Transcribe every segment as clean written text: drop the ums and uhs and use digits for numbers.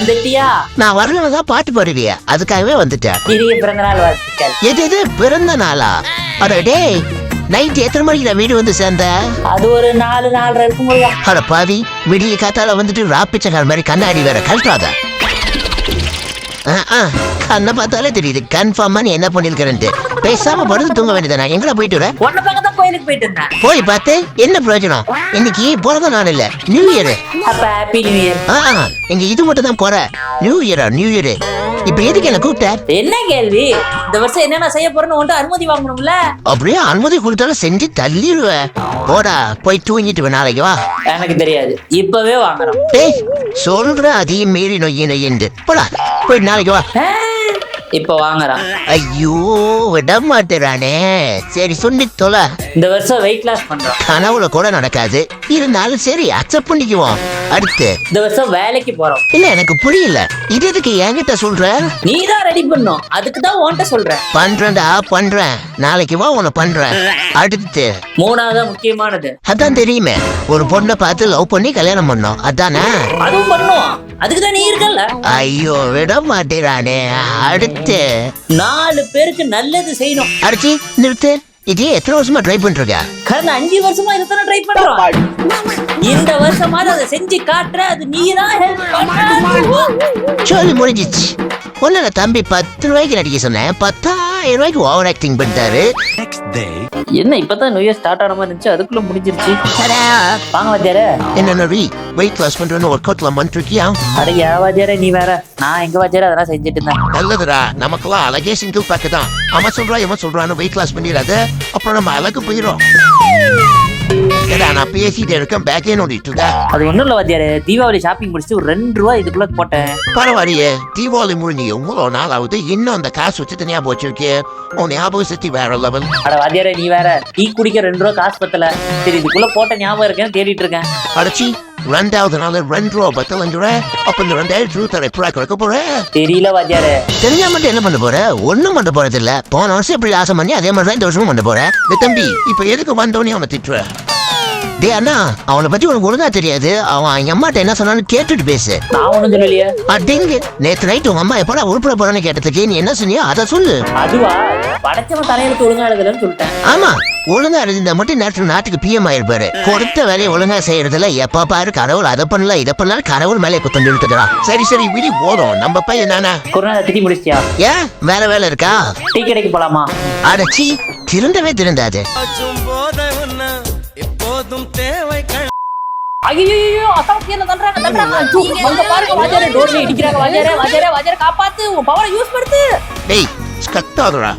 வந்துட்டியா? நான் வரலதான் பாட்டு பாடுவிய, அதுக்காகவே வந்துட்டேன். இனிய பிறந்த நாள் வாழ்த்துக்கள். எது பிறந்த நாளா? அட டேய், நைட் எத்தனை மணிக்கு நான் வீடு வந்து சேர்ந்த? அது ஒரு 4-4:30 இருக்கும்போது. அட பாவி, விடிய காத்தால வந்துட்டு ராப்பிச்சக்கார மாதிரி கண்ணாடி வேற கழட்டாத. கண்ணை பார்த்தாலே தெரியுது கன்ஃபார்மா நீ என்ன பண்ணிருக்கிறேன்ட்டு. பேசாம படுத்து தூங்க வேண்டியதானே. எங்கடா போயிட்டு வர? உன்ன பக்கத்தான் கோயிலுக்கு போயிட்டு இருந்தேன். போய் பார்த்து என்ன பிரயோஜனம்? இன்னைக்கு பிறந்த நாள் இல்ல, நியூ இயர். அப்ப ஹாப்பி நியூ இயர். எங்க இது மட்டும் தான் போற. நியூ இயர் இப்ப எதுக்கு என்ன கூப்பிட்ட? என்ன கேள்வி? இந்த வருஷம் என்னென்ன செய்ய போறேன்னு உன்கிட்ட அனுமதி வாங்கணும்ல. அப்படியே அனுமதி கொடுத்தாலும் செஞ்சு தள்ளிடுவேன். போடா, போய் தூங்கிட்டு நாளைக்கு வா. எனக்கு தெரியாது, இப்பவே வாங்குறோம். டேய், சொல்ற அதையும் மீறி நொய்யின்னு போடா, போய் நாளைக்கு வா. இப்ப வாங்குறான். ஐயோ, விட மாட்டேறானே. சரி சொல்லி தொலை. இந்த வருஷம் வெயிட் லாஸ் பண்றோம். கனவுல கூட நடக்காது, இருந்தாலும் சரி அக்செப்ட் பண்ணிக்குவோம். அடுத்து இந்த வருஷம் வேலைக்கு போறோம். இல்ல, எனக்கு புரியல. இது எதுக்கு என்கிட்ட சொல்ற? நீ தான் ரெடி பண்ணும், அதுக்கு தான் உன்கிட்ட சொல்றேன். பண்றேன். நாளைக்கு வா, உன்னை பண்றேன். அடுத்து 3வது முக்கியமானது. அதான் தெரியுமே, ஒரு பொண்ணை பார்த்து லவ் பண்ணி கல்யாணம் பண்ணோம், அதானே? அதுவும் பண்ணுவோம், அதுக்கு தான் நீ இருக்கல்ல. ஐயோ, விட மாட்டேறானே. அடுத்து 4 பேருக்கு நல்லது செய்யணும். அடிச்சு நிறுத்து. இது எத்தனை வருஷமா ட்ரை பண்றீங்க? கடந்த 5 வருஷமா இதுதானே ட்ரை பண்றோம். இந்த வருஷமாவது அதை செஞ்சு காட்டுற, அது நீ தான் ஹெல்ப் பண்ண. சொல்லி முடிஞ்சிச்சு. ஒன்னு தம்பி 10 ரூபாய்க்கு நடிக்க சொன்னேன், 10,000 ரூபாய்க்கு ஓவர் ஆக்டிங் பண்ணிட்டாரு. என்ன இப்பதான் நியூ இயர் ஸ்டார்ட் ஆன மாதிரி இருந்துச்சு, அதுக்குள்ள முடிஞ்சிருச்சு. வாங்க வாத்தியாரே. என்ன நரி, வெயிட் லாஸ் பண்றேன்னு ஒர்க் அவுட்ல பண்ணிருக்கியா? அடையா வாத்தியாரே, நீ வேற. நான் எங்க வாத்தியாரே அதெல்லாம் செஞ்சுட்டு இருந்தேன். நல்லதுடா, நமக்கெல்லாம் அழகே சிங்கிள் பேக் தான். அவன் சொல்றான்னு வெயிட் லாஸ் பண்ணிடாத, அப்புறம் நம்ம அழகு போயிடும். நான் பேசிட்டு இருக்கேன், பேக்கே நோண்டிட்டு இருக்கேன். அது ஒண்ணும் இல்ல வாத்தியாரே, தீபாவளி ஷாப்பிங் முடிச்சுட்டு ஒரு 2 ரூபா இதுக்குள்ள போட்டேன். பரவாயில்லையே, தீபாவளி முடிஞ்சு எவ்வளோ நாள் ஆகுது, இன்னும் அந்த காசு வச்சு தனியா போச்சிருக்கே. உன் ஞாபகம் சக்தி வேற லெவல். அட வாத்தியாரே, நீ வேற. டீ குடிக்க 2 ரூபா காசு பத்தல. சரி, இதுக்குள்ள போட்ட ஞாபகம் இருக்கேன்னு தேடிட்டு இருக்கேன். அடைச்சி 2வது நாள் 2 ரூபா பத்தலங்குற. அப்ப இந்த 2,000 ரூபாய் எப்படா கொடுக்க போற? தெரியல வாத்தியாரே. தெரிஞ்சா மட்டும் என்ன பண்ண போற? ஒண்ணும் பண்ண போறது இல்ல. போன வருஷம் எப்படி ஆசை பண்ணி அதே மாதிரி தான் இந்த வருஷமும் பண்ண போற. தம்பி, இப்ப எதுக்கு வந்தோடனே அவனை திட்டுற? டே அண்ணா, அவனை பத்தி உனக்கு ஒழுங்கா தெரியாது. அவன் எங்க அம்மாட்ட என்ன சொன்னான்னு கேட்டுட்டு பேசு. நான் ஒண்ணும் சொல்லலையே. அடிங்க, நேத்து நைட் உங்க அம்மா எப்படா உருப்பட போறான்னு கேட்டதுக்கு நீ என்ன சொன்னியோ அதை சொல்லு. அதுவா, படைச்சவன் தலையிலுக்கு ஒழுங்கா எழுதலன்னு சொல்லிட்டேன். ஆமா, ஒழுங்கா எழுதிருந்தா மட்டும் நாட்டுக்கு PM ஆயிருப்பாரு. கொடுத்த வேலையை ஒழுங்கா செய்யறதுல எப்ப பாரு கடவுள் அதை பண்ணல இதை பண்ணல, கடவுள் மேலே குத்தம் சொல்லிட்டுறா. சரி விடி போதும். நம்ம பையன் நானா கொரோனா திட்டி முடிச்சியா? ஏன் வேற வேலை இருக்கா? டீ கடைக்கு போலாமா? அடச்சி, திருந்தாது. ஐயோ, அசாத்தியம் தள்ளுறாங்க. அங்க பாருங்க வாத்தியாரே, டோர்ல இடிக்கிறாங்க. வாத்தியாரே காப்பாத்து, உன் பவரை யூஸ் பண்ணுது. டேய், ஸ்கட்டாதடா.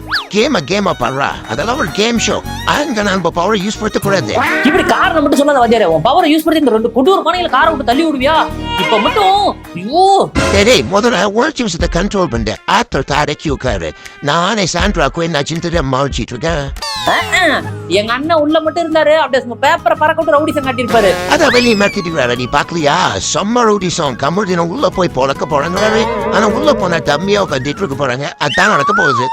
கேமா பாடுறா. அதெல்லாம் ஒரு கேம் ஷோ. அங்க நம்ம பவரை யூஸ் பண்ண கூடாது. இப்படி காரணம் மட்டும் சொல்லாத வாத்தியாரே. உன் பவரை யூஸ் பண்ணி இந்த 2 கொடூர மணியில காரை விட்டு தள்ளி விடுவியா? இப்ப மட்டும் ஐயோ. டேய், முதல்ல உணர்ச்சி விஷயத்தை கண்ட்ரோல் பண்ணு. ஆத்தர் தாரக்கி உட்காரு. நானே சாண்ட்ராக்கு என்ன சிந்தனை மாறிச்சிட்டு இருக்கேன். எங்க அண்ணன் உள்ள மட்டும் இருந்தாரு, அப்படியே பேப்பரை பறக்க விட்டு ரவுடிசம் காட்டியிருப்பாரு. அத வெளியே மாத்திட்டு நீ பாக்கலையா? சம்மர் ரவுடிசம் கமர்தினம் உள்ள போய் பொழக்க போறாங்க. ஆனா உள்ள போன தம்பியா உட்காந்துட்டு இருக்க போறாங்க. அதான் நடக்க போகுது.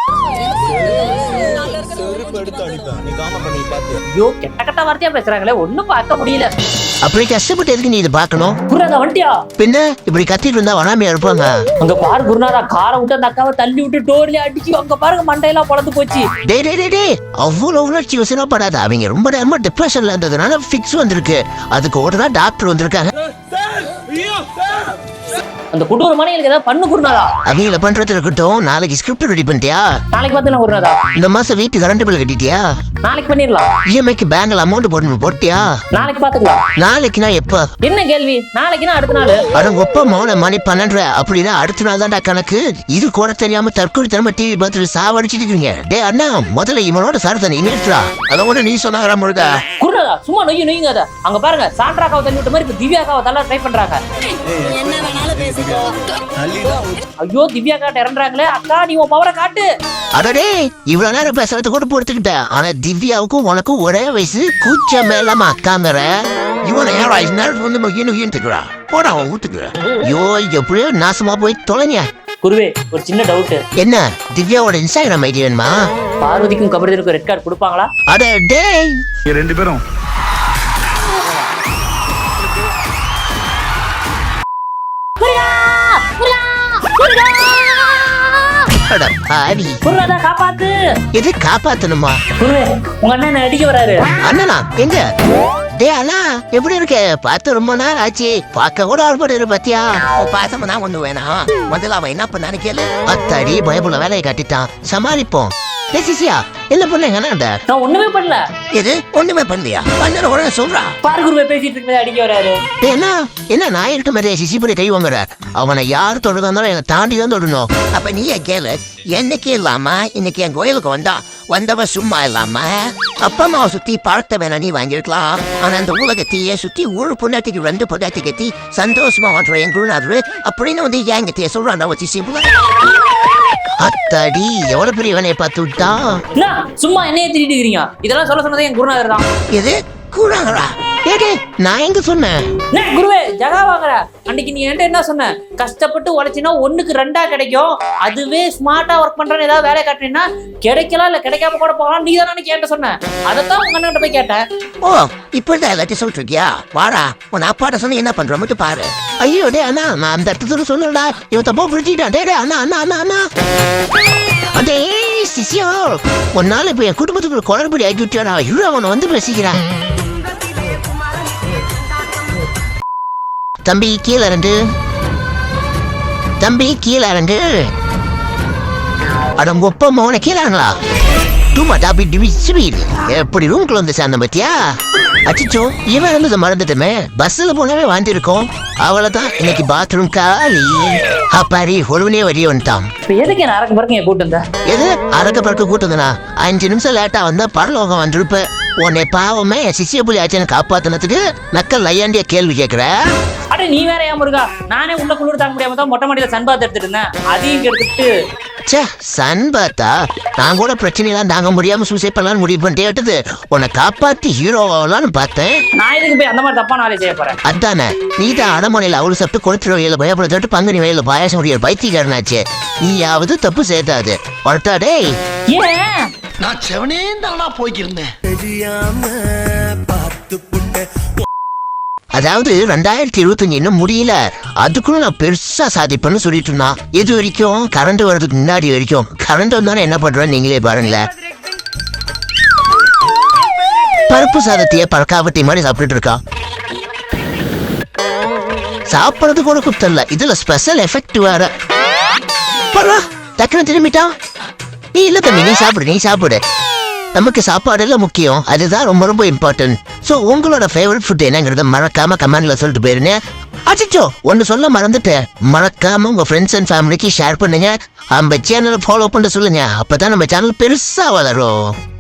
ஐயோ, கெட்ட வார்த்தையா பேசுறாங்களே, ஒண்ணும் பார்க்க முடியல. அப்படி கஷ்டப்பட்டு எதுக்கு நீ இதை பாக்கணும்? குருநாதா வண்டியா? பின்ன இப்படி கத்திட்டு இருந்தா வராமையா இருப்பாங்க. அங்க பாரு குருநாதா, காரை விட்டு அந்த அக்காவை தள்ளி விட்டு டோர்ல அடிச்சு அங்க பாருங்க மண்டையெல்லாம் பொழந்து போச்சு. டேய், அவ்வளவு உணர்ச்சி வசனப்படாத. அவங்க ரொம்ப நேரமா டிப்ரெஷன்ல இருந்ததுனால ஃபிக்ஸ் வந்திருக்கு. அதுக்கு உடனே டாக்டர் வந்திருக்காங்க. அந்த கொடூர மணிகளுக்கு ஏதாவது பண்ணு குருநாதா. அவங்கள பண்றது இருக்கட்டும், நாளைக்கு ஸ்கிரிப்ட் ரெடி பண்ணிட்டியா? நாளைக்கு பாத்துலாம் குருநாதா. இந்த மாசம் வீட்டு கரண்ட் பில் கட்டிட்டியா? நாளைக்கு பண்ணிடலாம். EMIக்கு பேங்க்ல அமௌண்ட் போட்டியா? நாளைக்கு பாத்துக்கலாம். நாளைக்குனா எப்ப? என்ன கேள்வி? நாளைக்குனா அடுத்த நாள். அட ஒப்ப மௌன மணி 12 அப்படின்னா அடுத்த நாள் தான்டா கணக்கு. இது கூட தெரியாம தற்கொலைத்தனமா டிவி பார்த்துட்டு சாவடிச்சிட்டு இருக்கீங்க. டே அண்ணா, முதல்ல இவனோட சாரத்தை நீ நிறுத்துறா. அதை கூட நீ சொன்னாரா முழுதா? குருநாதா, சும்மா நொய்யுங்க. அத அங்க பாருங்க, சாண்ட்ராக்காவை தள்ளி விட்ட மாதிரி இப்ப திவ்யாக்காவை தள்ள ட்ரை பண்றாங்க. என்ன வேணாலும் பேசிக்கோ. ஐயோ, திவ்யா காட்ட இறங்குறாங்களே. அக்கா, நீ உன் பவரை காட்டு. அடடே, இவ்வளவு நேரம் பேசுறது கூட பொறுத்துக்கிட்டேன். ஆனா திவ்யாவுக்கும் உனக்கும் ஒரே வயசு. கூச்ச மேலமா அக்காமற இவனை யாரா நேரத்து வந்து போடா அவன் ஊத்துக்குற. ஐயோ, எப்படியோ நாசமா போய் தொலைங்க. குருவே, ஒரு சின்ன டவுட். என்ன? திவ்யாவோட இன்ஸ்டாகிராம் ஐடி வேணுமா? பார்வதிக்கும் கபடிக்கும் ரெட் கார்டு கொடுப்பாங்களா? அட டேய், 2 பேரும் குரியா அட பாவி. குருவே தான் காப்பாத்து. எது காப்பாத்தணுமா? குருவே உங்க அண்ணன் என்ன அடிக்க வராரு. அண்ணனா எங்க? டேய் அண்ணா எப்படி இருக்க? பார்த்து ரொம்ப நாள் ஆச்சு. பார்க்க கூட ஆள்பட்டு இரு பாத்தியா? பாசமா நான் ஒண்ணு வேணாம். முதல்ல அவன் என்ன பண்ணான்னு கேளு. அத்தாடி பயப்புல வேலையை கட்டிட்டான். சமாளிப்போம். சிசியா என்ன பண்ணீங்க? நான் ஒண்ணுமே பண்ணல. எது ஒண்ணுமே பண்ணலையா? பண்ண உடனே சொல்றா. பாரு குருவே பேசிட்டு இருக்கும்போது அடிக்க வராரு. என்ன என்ன நான் இருக்க மாதிரி சிசிபுரி கை வாங்குற? அவனை யார் தொடுதா இருந்தாலும் என்னை தாண்டி தான் தொடணும். அப்ப நீயே கேளு. என்னைக்கு இல்லாம இன்னைக்கு என் கோயிலுக்கு வந்தவ சும்மா இல்லாம அப்பா அம்மாவை சுத்தி பழத்தை வேணா நீ வாங்கிருக்கலாம். ஆனா அந்த உலகத்தையே சுத்தி ஒரு பொண்டாட்டிக்கு 2 பொண்டாட்டி கட்டி சந்தோஷமா வாழ்ற என் குருநாதரு அப்படின்னு வந்து என்கிட்ட சொல்றான். வச்சு சிம்பிளா அத்தாடி எவ்வளவு பெரிய வேலையை பார்த்து விட்டான். சும்மா என்னைய திட்டிட்டு இருக்கீங்க. இதெல்லாம் சொல்ல சொன்னதே என் குருநாதர் தான். எது கூறாங்களா? ஏடே நான் எங்க சொன்னேன்? குருவே ஜகா வாங்குற அன்னைக்கு நீ என்கிட்ட என்ன சொன்ன? கஷ்டப்பட்டு உழைச்சினா 1க்கு 2 கிடைக்கும். அதுவே ஸ்மார்ட்டா ஒர்க் பண்றேன்னு ஏதாவது வேலை காட்டினா கிடைக்கலாம் இல்ல கிடைக்காம கூட போகலாம். நீ தானே கேட்ட சொன்ன. அதைத்தான் உங்க அண்ணன் போய் கேட்டேன். ஓ இப்படிதான் எல்லாத்தையும் சொல்லிட்டு இருக்கியா? வாடா உன் அப்பாட்ட சொன்ன என்ன பண்ற மட்டும் பாரு. ஐயோ டே அண்ணா நான் அந்த இடத்துல சொல்லடா. இவன் தப்பா புரிஞ்சுட்டான். டே அண்ணா அண்ணா அண்ணா அண்ணா அதே சிசியோ ஒன்னால இப்ப என் குடும்பத்துக்கு குளறுபடி ஆக்கி விட்டியாடா. இவ்வளவு அவனை வந்து பேசிக்கிறான். தம்பி கீழே இறங்கு. தம்பி கீழே இறங்கு. அட ஒப்ப மோன கீழாங்களா? தூமா டாபி டிவிசிபில் எப்படி ரூம்குள்ள வந்து சேர்ந்த பத்தியா? அச்சிச்சோ இவன் இருந்தது மறந்துட்டுமே. பஸ்ல போனவே வாழ்ந்திருக்கோம். அவ்வளவுதான் இன்னைக்கு பாத்ரூம் காலி. அப்பாரி ஒழுவனே வரிய வந்துட்டான். எதுக்கு என்ன அரக்க பறக்க கூட்டு வந்த? எது அரக்க பறக்க கூட்டுதுனா 5 நிமிஷம் லேட்டா வந்தா பரலோகம் வந்துருப்ப. உன்னை பாவமே என் சிசிய புலி ஆச்சனை காப்பாத்தினதுக்கு நக்கல் ஐயாண்டிய கேள்வி கேட்கிற. அட நீ வேற ஏன் முருகா? நானே உள்ள குளிர் தாங்க முடியாம தான் மொட்டை மாடியில சன்பாத் எடுத்துட்டு இருந்தேன். அதையும் எடுத்துட்டு சன் பார்த்தா நான் கூட பிரச்சனையெல்லாம் தாங்க முடியாம சூசைட் பண்ணலாம்னு முடிவு பண்ணிட்டே விட்டது. உன்னை காப்பாத்தி ஹீரோவான்னு பார்த்தேன். நான் எதுக்கு போய் அந்த மாதிரி தப்பான வேலையை செய்ய போறேன்? அதானே நீ தான் அடமனையில அவளு சாப்பிட்டு கொளுத்துற வயல பயப்படுத்த பங்குனி வயல பாயாசம் முடிய பைத்தியக்காரனாச்சு. நீயாவது தப்பு சேர்த்தாது வளர்த்தாடே. ஏன் நான் செவனே தானா போய்க்கிருந்தேன். அதாவது 2025 இன்னும் முடியல. அதுக்குள்ள நான் பெருசா சாதிப்பேன்னு சொல்லிட்டு இருந்தான். எது வரைக்கும் கரண்ட் வர்றதுக்கு முன்னாடி வரைக்கும். கரண்ட் வந்தானே என்ன பண்றேன்னு நீங்களே பாருங்களேன். பருப்பு சாதத்தையே பழக்காவட்டி மாதிரி சாப்பிட்டுட்டு இருக்கா. சாப்பிடறது கூட குப்தல்ல. இதுல ஸ்பெஷல் எஃபெக்ட் வேற. டக்குனு திரும்பிட்டான். நீ இல்ல தம்பி நீ சாப்பிடு. நமக்கு சாப்பாடு எல்லாம் முக்கியம். அதுதான் ரொம்ப ரொம்ப இம்பார்ட்டன்ட். சோ உங்களோட ஃபேவரட் ஃபுட் என்னங்கறத மறக்காம கமெண்ட்ல சொல்லிட்டு போயிருங்க. அச்சோ ஒன்னு சொல்ல மறந்துட்டேன். மறக்காம உங்க ஃப்ரெண்ட்ஸ் அண்ட் ஃபேமிலிக்கு ஷேர் பண்ணுங்க. நம்ம சேனலை ஃபாலோ பண்ண சொல்லுங்க. அப்பதான் நம்ம சேனல் பெருசா வளரும்.